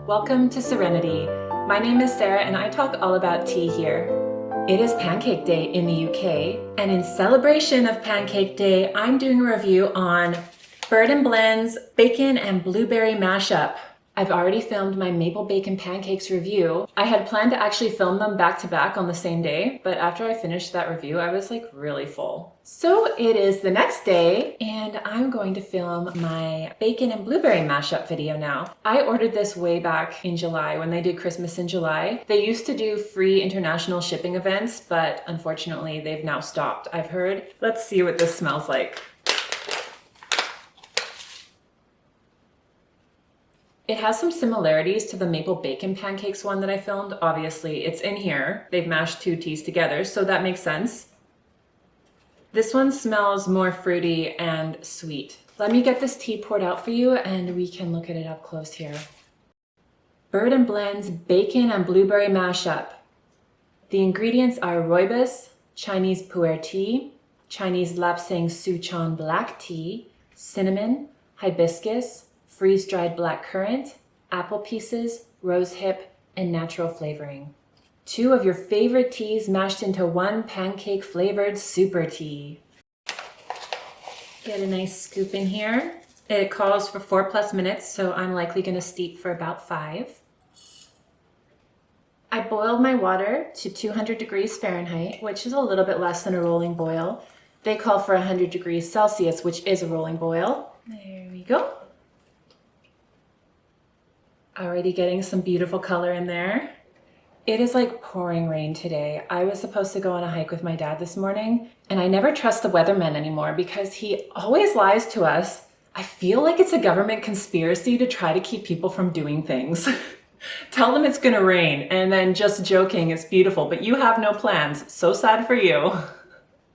Welcome to Serenity. My name is Sarah and I talk all about tea here. It is Pancake Day in the UK, and in celebration of Pancake Day, I'm doing a review on Bird & Blend's Bacon and Blueberry Mashup. I've already filmed my maple bacon pancakes review. I had planned to actually film them back to back on the same day, but after I finished that review, I was like really full. So it is the next day, and I'm going to film my bacon and blueberry mashup video now. I ordered this way back in July when they did Christmas in July. They used to do free international shipping events, but unfortunately they've now stopped, I've heard. Let's see what this smells like. It has some similarities to the maple bacon pancakes one that I filmed. Obviously, it's in here. They've mashed two teas together, so that makes sense. This one smells more fruity and sweet. Let me get this tea poured out for you and we can look at it up close here. Bird & Blend's Bacon and Blueberry Mashup. The ingredients are rooibos, Chinese pu'er tea, Chinese lapsang souchong black tea, cinnamon, hibiscus, freeze-dried black currant, apple pieces, rosehip, and natural flavoring. 2 of your favorite teas mashed into one pancake-flavored super tea. Get a nice scoop in here. It calls for 4+ minutes, so I'm likely going to steep for about 5. I boiled my water to 200 degrees Fahrenheit, which is a little bit less than a rolling boil. They call for 100 degrees Celsius, which is a rolling boil. There we go. Already getting some beautiful color in there. It is like pouring rain today. I was supposed to go on a hike with my dad this morning, and I never trust the weatherman anymore because he always lies to us. I feel like it's a government conspiracy to try to keep people from doing things. Tell them it's gonna rain, and then just joking, it's beautiful, but you have no plans. So sad for you.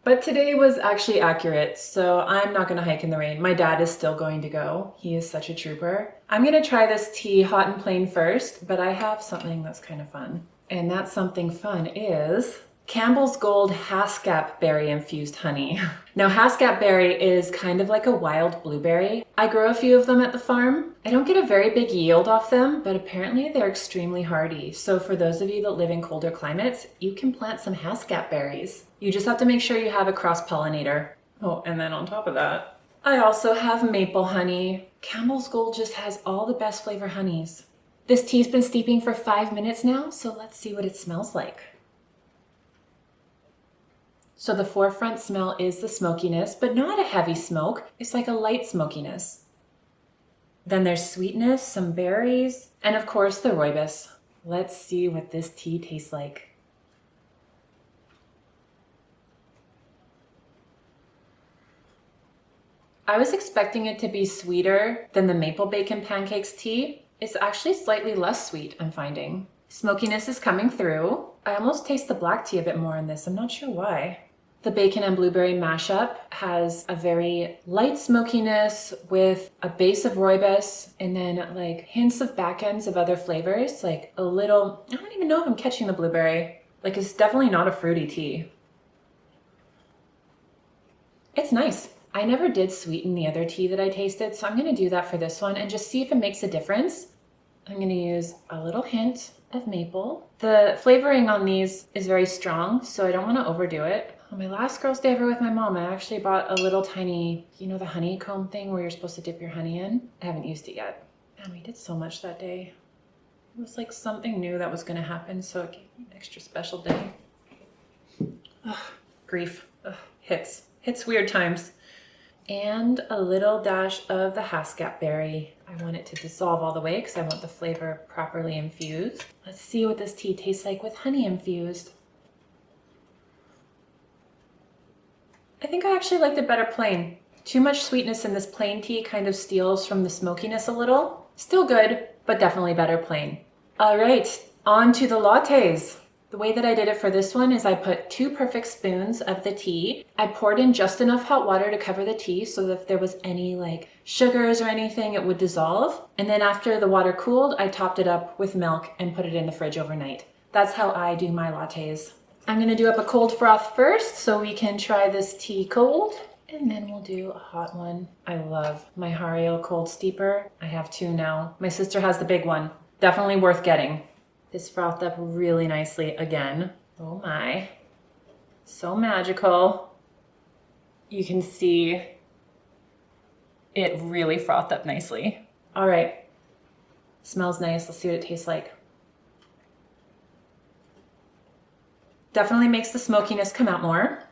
But today was actually accurate, so I'm not gonna hike in the rain. My dad is still going to go. He is such a trooper. I'm gonna try this tea hot and plain first, but I have something that's kind of fun. And that something fun is Campbell's Gold Haskap Berry Infused Honey. Now, Haskap berry is kind of like a wild blueberry. I grow a few of them at the farm. I don't get a very big yield off them, but apparently they're extremely hardy. So for those of you that live in colder climates, you can plant some Haskap berries. You just have to make sure you have a cross-pollinator. Oh, and then on top of that, I also have maple honey. Campbell's Gold just has all the best flavor honeys. This tea's been steeping for 5 minutes now, so let's see what it smells like. So the forefront smell is the smokiness, but not a heavy smoke. It's like a light smokiness. Then there's sweetness, some berries, and of course the rooibos. Let's see what this tea tastes like. I was expecting it to be sweeter than the maple bacon pancakes tea. It's actually slightly less sweet, I'm finding. Smokiness is coming through. I almost taste the black tea a bit more in this. I'm not sure why. The bacon and blueberry mashup has a very light smokiness with a base of rooibos and then like hints of back ends of other flavors, like a little, I don't even know if I'm catching the blueberry. Like it's definitely not a fruity tea. It's nice. I never did sweeten the other tea that I tasted, so I'm gonna do that for this one and just see if it makes a difference. I'm gonna use a little hint of maple. The flavoring on these is very strong, so I don't wanna overdo it. On my last girls' day ever with my mom, I actually bought a little tiny, you know, the honeycomb thing where you're supposed to dip your honey in? I haven't used it yet. Man, we did so much that day. It was like something new that was gonna happen, so it gave me an extra special day. Ugh, grief, ugh, hits weird times. And a little dash of the Haskap berry. I want it to dissolve all the way because I want the flavor properly infused. Let's see what this tea tastes like with honey infused. I think I actually liked it better plain. Too much sweetness in this plain tea kind of steals from the smokiness a little. Still good, but definitely better plain. All right, on to the lattes. The way that I did it for this one is I put 2 perfect spoons of the tea. I poured in just enough hot water to cover the tea so that if there was any like sugars or anything, it would dissolve. And then after the water cooled, I topped it up with milk and put it in the fridge overnight. That's how I do my lattes. I'm gonna do up a cold froth first so we can try this tea cold. And then we'll do a hot one. I love my Hario cold steeper. I have 2 now. My sister has the big one. Definitely worth getting. This frothed up really nicely again. Oh my. So magical. You can see it really frothed up nicely. All right. Smells nice. Let's see what it tastes like. Definitely makes the smokiness come out more.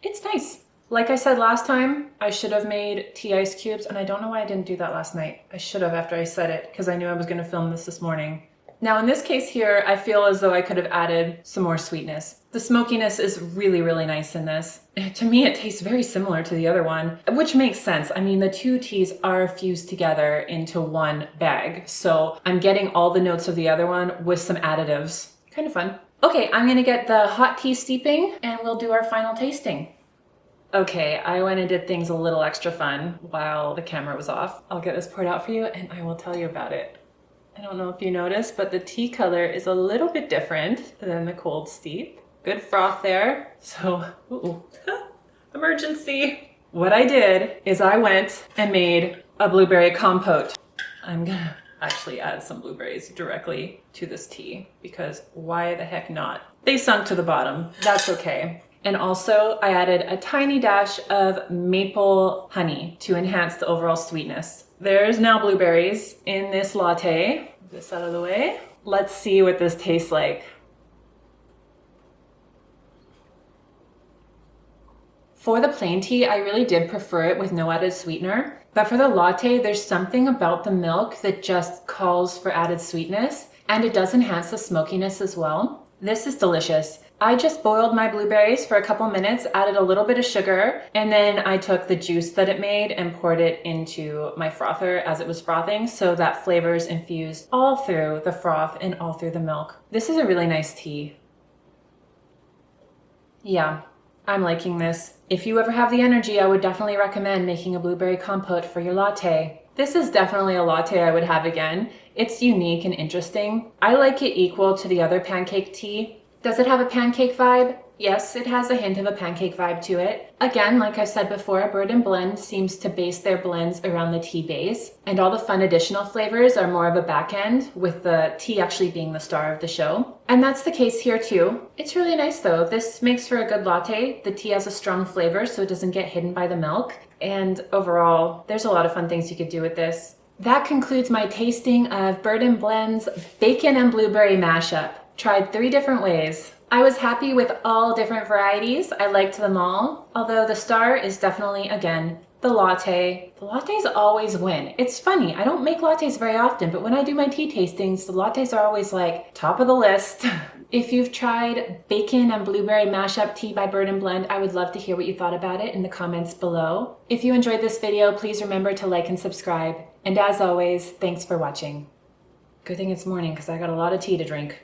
It's nice. Like I said last time, I should have made tea ice cubes, and I don't know why I didn't do that last night. I should have after I said it, because I knew I was going to film this morning. Now in this case here, I feel as though I could have added some more sweetness. The smokiness is really, really nice in this. To me, it tastes very similar to the other one, which makes sense. I mean, the two teas are fused together into one bag, so I'm getting all the notes of the other one with some additives. Kind of fun. Okay, I'm gonna get the hot tea steeping and we'll do our final tasting. Okay, I went and did things a little extra fun while the camera was off. I'll get this poured out for you and I will tell you about it. I don't know if you noticed, but the tea color is a little bit different than the cold steep. Good froth there. So, ooh, emergency. What I did is I went and made a blueberry compote. I'm gonna actually add some blueberries directly to this tea because why the heck not? They sunk to the bottom. That's okay. And also I added a tiny dash of maple honey to enhance the overall sweetness. There's now blueberries in this latte. Move this out of the way. Let's see what this tastes like. For the plain tea, I really did prefer it with no added sweetener. But for the latte, there's something about the milk that just calls for added sweetness, and it does enhance the smokiness as well. This is delicious. I just boiled my blueberries for a couple minutes, added a little bit of sugar, and then I took the juice that it made and poured it into my frother as it was frothing so that flavors infused all through the froth and all through the milk. This is a really nice tea. Yeah, I'm liking this. If you ever have the energy, I would definitely recommend making a blueberry compote for your latte. This is definitely a latte I would have again. It's unique and interesting. I like it equal to the other pancake tea. Does it have a pancake vibe? Yes, it has a hint of a pancake vibe to it. Again, like I said before, Bird and Blend seems to base their blends around the tea base, and all the fun additional flavors are more of a back end, with the tea actually being the star of the show. And that's the case here too. It's really nice though. This makes for a good latte. The tea has a strong flavor so it doesn't get hidden by the milk. And overall, there's a lot of fun things you could do with this. That concludes my tasting of Bird and Blend's Bacon and Blueberry Mashup. Tried 3 different ways. I was happy with all different varieties. I liked them all, although the star is definitely, again, the latte. The lattes always win. It's funny, I don't make lattes very often, but when I do my tea tastings, the lattes are always like top of the list. If you've tried Bacon and Blueberry Mashup Tea by Bird and Blend, I would love to hear what you thought about it in the comments below. If you enjoyed this video, please remember to like and subscribe. And as always, thanks for watching. Good thing it's morning because I got a lot of tea to drink.